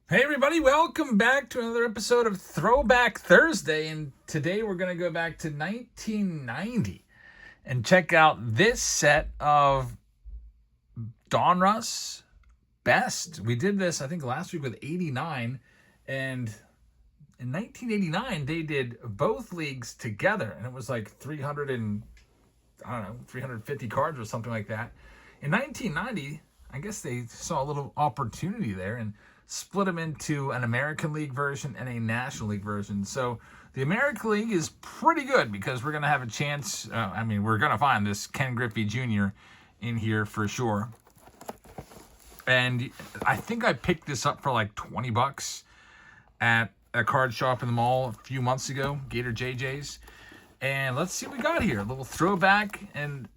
Hey everybody, welcome back to another episode of Throwback Thursday, and today we're going to go back to 1990 and check out this set of Donruss Best. We did this, I think, last week with 89, and in 1989 they did both leagues together, and it was like 350 cards or something like that. In 1990, I guess they saw a little opportunity there and split them into an American League version and a National League version. So the American League is pretty good because we're going to have a chance. We're going to find this Ken Griffey Jr. in here for sure. And I think I picked this up for like $20 at a card shop in the mall a few months ago, Gator JJ's. And let's see what we got here. A little throwback. And,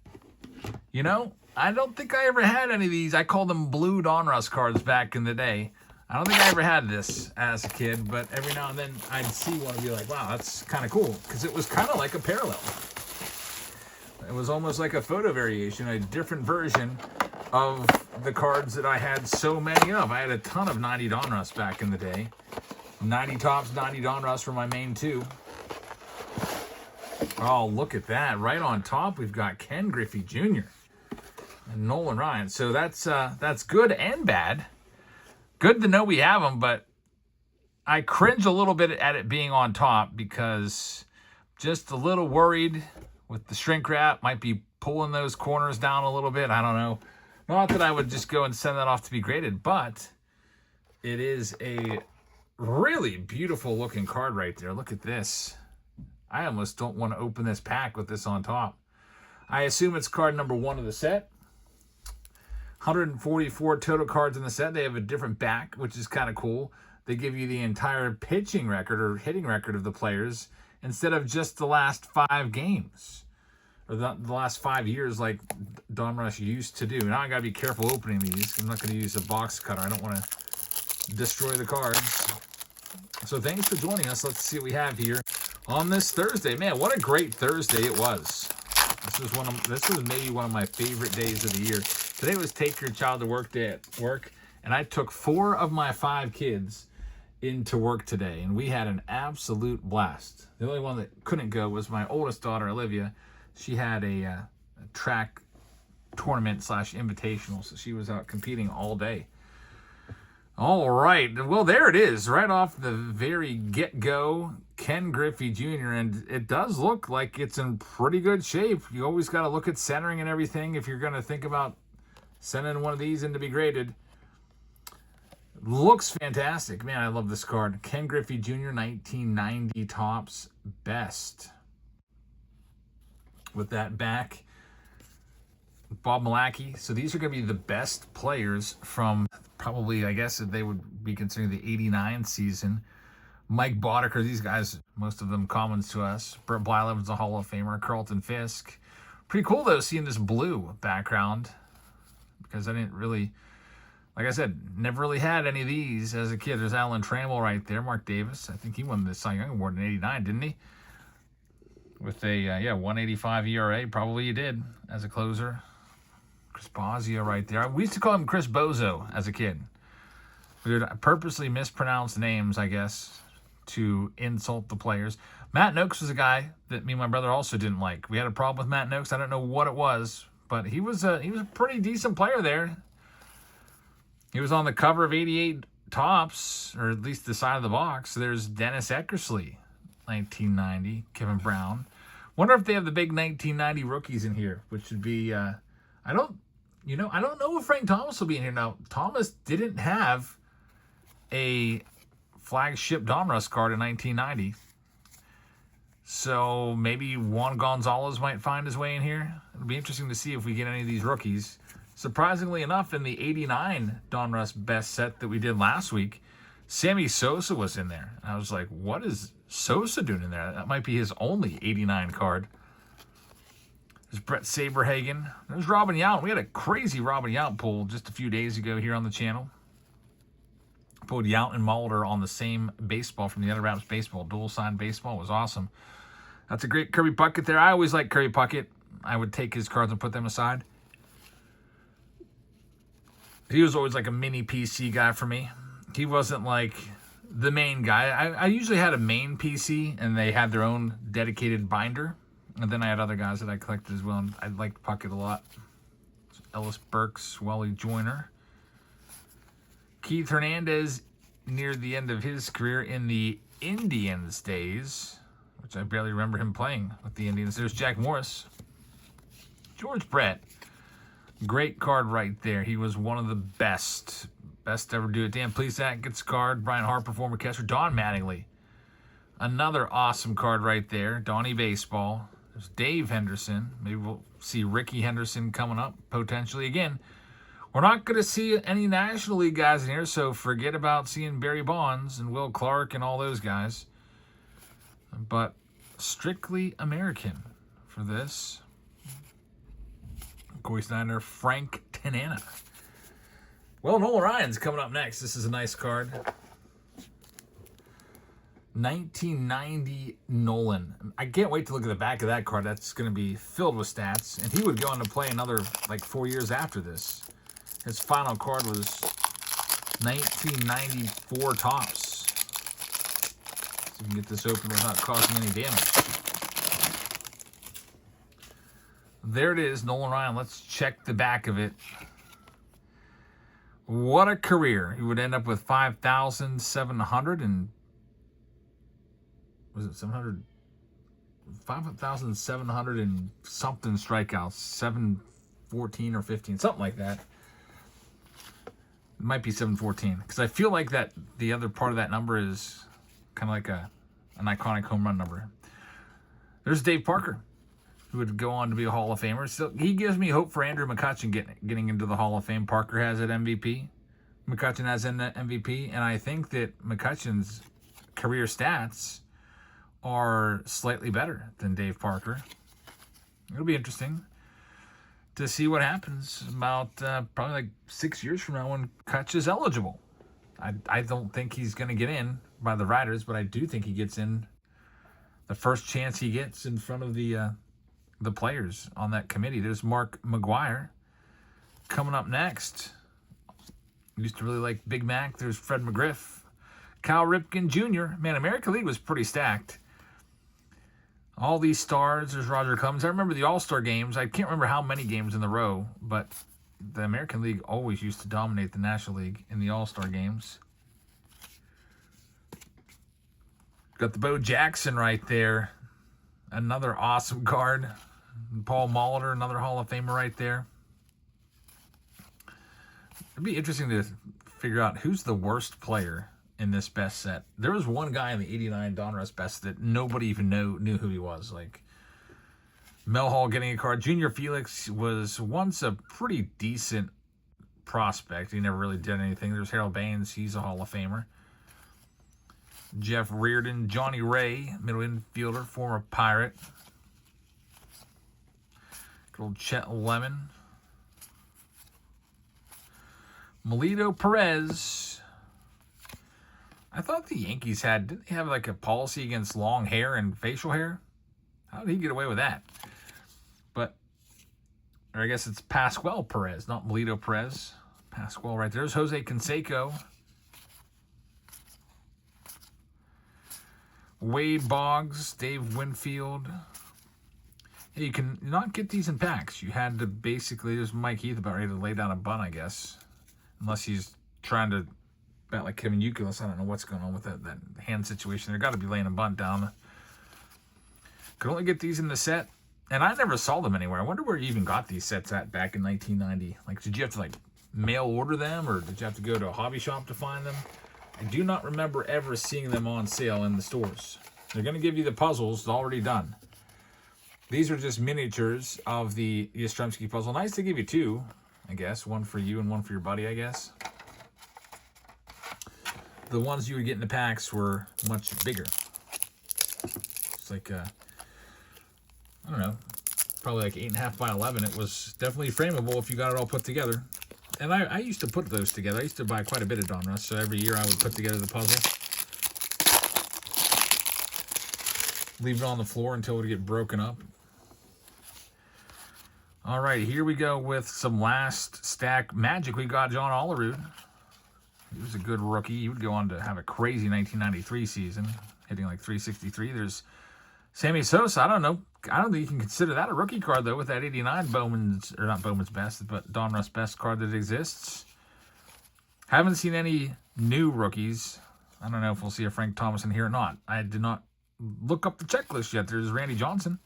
you know, I don't think I ever had any of these. I called them blue Donruss cards back in the day. I don't think I ever had this as a kid, but every now and then I'd see one and be like, wow, that's kind of cool. Because it was kind of like a parallel. It was almost like a photo variation, a different version of the cards that I had so many of. I had a ton of 90 Donruss back in the day. 90 Topps, 90 Donruss were my main two. Oh, look at that. Right on top, we've got Ken Griffey Jr. and Nolan Ryan. So that's good and bad. Good to know we have them, but I cringe a little bit at it being on top because just a little worried with the shrink wrap. Might be pulling those corners down a little bit. I don't know. Not that I would just go and send that off to be graded, but it is a really beautiful looking card right there. Look at this. I almost don't want to open this pack with this on top. I assume it's card number 1 of the set. 144 total cards in the set. They have a different back, which is kind of cool. They give you the entire pitching record or hitting record of the players instead of just the last 5 games or the last 5 years like Donruss used to do. Now I got to be careful opening these. I'm not going to use a box cutter. I don't want to destroy the cards. So thanks for joining us. Let's see what we have here on this Thursday. Man, what a great Thursday it was. This was maybe one of my favorite days of the year. Today was take your child to work day at work, and I took 4 of my 5 kids into work today, and we had an absolute blast. The only one that couldn't go was my oldest daughter, Olivia. She had a track tournament / invitational, so she was out competing all day. All right, well, there it is, right off the very get-go, Ken Griffey Jr., and it does look like it's in pretty good shape. You always got to look at centering and everything if you're going to think about sending one of these in to be graded. Looks fantastic. Man, I love this card. Ken Griffey Jr., 1990 Topps Best. With that back, Bob Malacky. So these are going to be the best players from probably, I guess, if they would be considering the 89 season. Mike Boddicker, these guys, most of them commons to us. Brett Blyleven's a Hall of Famer. Carlton Fisk. Pretty cool, though, seeing this blue background. Because I didn't really, like I said, never really had any of these as a kid. There's Alan Trammell right there. Mark Davis. I think he won the Cy Young Award in 89, didn't he? With a, 185 ERA. Probably he did as a closer. Chris Bosio right there. We used to call him Chris Bozo as a kid. We would purposely mispronounce names, I guess, to insult the players. Matt Noakes was a guy that me and my brother also didn't like. We had a problem with Matt Noakes. I don't know what it was, but he was a pretty decent player there. He was on the cover of 88 Topps, or at least the side of the box. There's Dennis Eckersley, 1990. Kevin Brown. Wonder if they have the big 1990 rookies in here, which would be, I don't know if Frank Thomas will be in here. Now, Thomas didn't have a flagship Donruss card in 1990. So maybe Juan Gonzalez might find his way in here. It'll be interesting to see if we get any of these rookies. Surprisingly enough, in the 89 Donruss Best set that we did last week, Sammy Sosa was in there. I was like, what is Sosa doing in there? That might be his only 89 card. There's Brett Saberhagen. There's Robin Yount. We had a crazy Robin Yount pull just a few days ago here on the channel. Pulled Yount and Mulder on the same baseball from the Other Raps baseball. Dual sign baseball was awesome. That's a great Kirby Puckett there. I always liked Kirby Puckett. I would take his cards and put them aside. He was always like a mini PC guy for me. he wasn't like the main guy. I usually had a main PC, and they had their own dedicated binder. And then I had other guys that I collected as well, and I liked Puckett a lot. Ellis Burks, Wally Joyner. Keith Hernandez, near the end of his career in the Indians days, which I barely remember him playing with the Indians. There's Jack Morris. George Brett. Great card right there. He was one of the best to ever do it. Dan Plesac gets a card. Brian Harper, former catcher. Don Mattingly. Another awesome card right there. Donnie Baseball. There's Dave Henderson. Maybe we'll see Ricky Henderson coming up, potentially. Again, we're not going to see any National League guys in here, so forget about seeing Barry Bonds and Will Clark and all those guys. But strictly American for this. Corey Snyder, Frank Tanana. Well, Nolan Ryan's coming up next. This is a nice card. 1990 Nolan. I can't wait to look at the back of that card. That's going to be filled with stats. And he would go on to play another, like, 4 years after this. His final card was 1994 Topps. So we can get this open without causing any damage. There it is, Nolan Ryan. Let's check the back of it. What a career. He would end up with 5,700 and... was it 700? 5,700 and something strikeouts. 714 or 15, something like that. It might be 714. Because I feel like that the other part of that number is kind of like an iconic home run number. There's Dave Parker, who would go on to be a Hall of Famer. So he gives me hope for Andrew McCutchen getting into the Hall of Fame. Parker has at MVP. McCutchen has an MVP. And I think that McCutchen's career stats are slightly better than Dave Parker. It'll be interesting to see what happens about probably like 6 years from now when Kutch is eligible. I don't think he's going to get in by the writers, but I do think he gets in the first chance he gets in front of the players on that committee. There's Mark McGuire coming up next. Used to really like Big Mac. There's Fred McGriff. Cal Ripken Jr. Man, American League was pretty stacked. All these stars. There's Roger Clemens. I remember the All-Star games. I can't remember how many games in the row, but the American League always used to dominate the National League in the All-Star games. Got the Bo Jackson right there. Another awesome card. Paul Molitor, another Hall of Famer right there. It'd be interesting to figure out who's the worst player in this best set. There was one guy in the 89 Donruss best that nobody even knew who he was. Like Mel Hall getting a card. Junior Felix was once a pretty decent prospect. He never really did anything. There's Harold Baines. He's a Hall of Famer. Jeff Reardon. Johnny Ray, middle infielder, former Pirate. Good old Chet Lemon. Melito Perez. I thought the Yankees didn't they have like a policy against long hair and facial hair? How did he get away with that? But, or I guess it's Pascual Perez, not Melito Perez. Pascual right there. There's Jose Canseco. Wade Boggs, Dave Winfield. Hey, you can not get these in packs. You had to basically, there's Mike Heath about ready to lay down a bunt, I guess. Unless he's trying to bat like Kevin Youkilis. I don't know what's going on with that hand situation. They've got to be laying a bunt down. Could only get these in the set. And I never saw them anywhere. I wonder where you even got these sets at back in 1990. Like, did you have to, like, mail order them? Or did you have to go to a hobby shop to find them? I do not remember ever seeing them on sale in the stores. They're going to give you the puzzles already done. These are just miniatures of the Yastrzemski puzzle. Nice to give you two, I guess. One for you and one for your buddy, I guess. The ones you would get in the packs were much bigger. It's like, I don't know, probably like 8.5 by 11. It was definitely frameable if you got it all put together. And I used to put those together. I used to buy quite a bit of Donruss, so every year I would put together the puzzle. Leave it on the floor until it would get broken up. All right, here we go with some last stack magic. We got John Olerud. He was a good rookie. He would go on to have a crazy 1993 season, hitting like 363. There's Sammy Sosa. I don't know. I don't think you can consider that a rookie card, though, with that 89 Bowman's, or not Bowman's best, but Donruss best card that exists. Haven't seen any new rookies. I don't know if we'll see a Frank Thomas in here or not. I did not look up the checklist yet. There's Randy Johnson.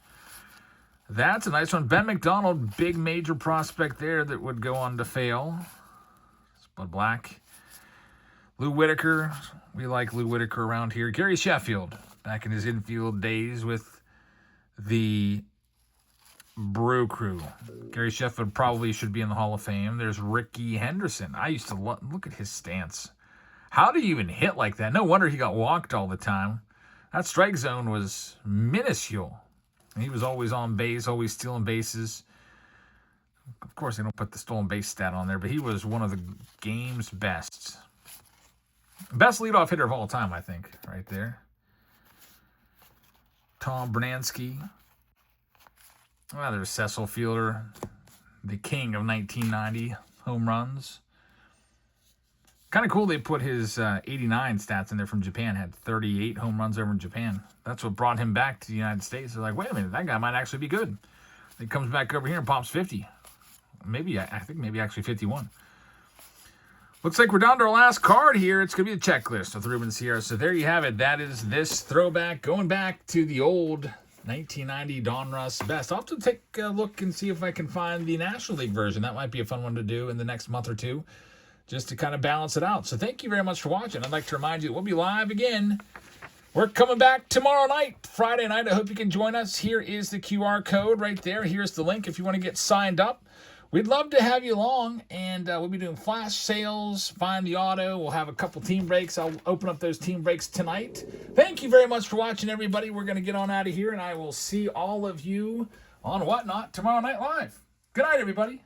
That's a nice one. Ben McDonald, big major prospect there that would go on to fail. Bud Black. Lou Whitaker. We like Lou Whitaker around here. Gary Sheffield, back in his infield days with the Brew Crew. Gary Sheffield probably should be in the Hall of Fame. There's Ricky Henderson. I used to look at his stance. How do you even hit like that? No wonder he got walked all the time. That strike zone was minuscule. He was always on base, always stealing bases. Of course, they don't put the stolen base stat on there, but he was one of the game's best. Best leadoff hitter of all time, I think, right there. Tom Bernansky. Well, there's Cecil Fielder, the king of 1990 home runs. Kind of cool they put his 89 stats in there from Japan. Had 38 home runs over in Japan. That's what brought him back to the United States. They're like, wait a minute, that guy might actually be good. He comes back over here and pops 50. Maybe, I think maybe actually 51. Looks like we're down to our last card here. It's going to be the checklist with Ruben Sierra. So there you have it. That is this throwback. Going back to the old 1990 Donruss best. I'll have to take a look and see if I can find the National League version. That might be a fun one to do in the next month or two, just to kind of balance it out. So thank you very much for watching. I'd like to remind you that we'll be live again. We're coming back tomorrow night, Friday night. I hope you can join us. Here is the QR code right there. Here's the link if you want to get signed up. We'd love to have you along, and we'll be doing flash sales, find the auto. We'll have a couple team breaks. I'll open up those team breaks tonight. Thank you very much for watching, everybody. We're going to get on out of here, and I will see all of you on Whatnot tomorrow night live. Good night, everybody.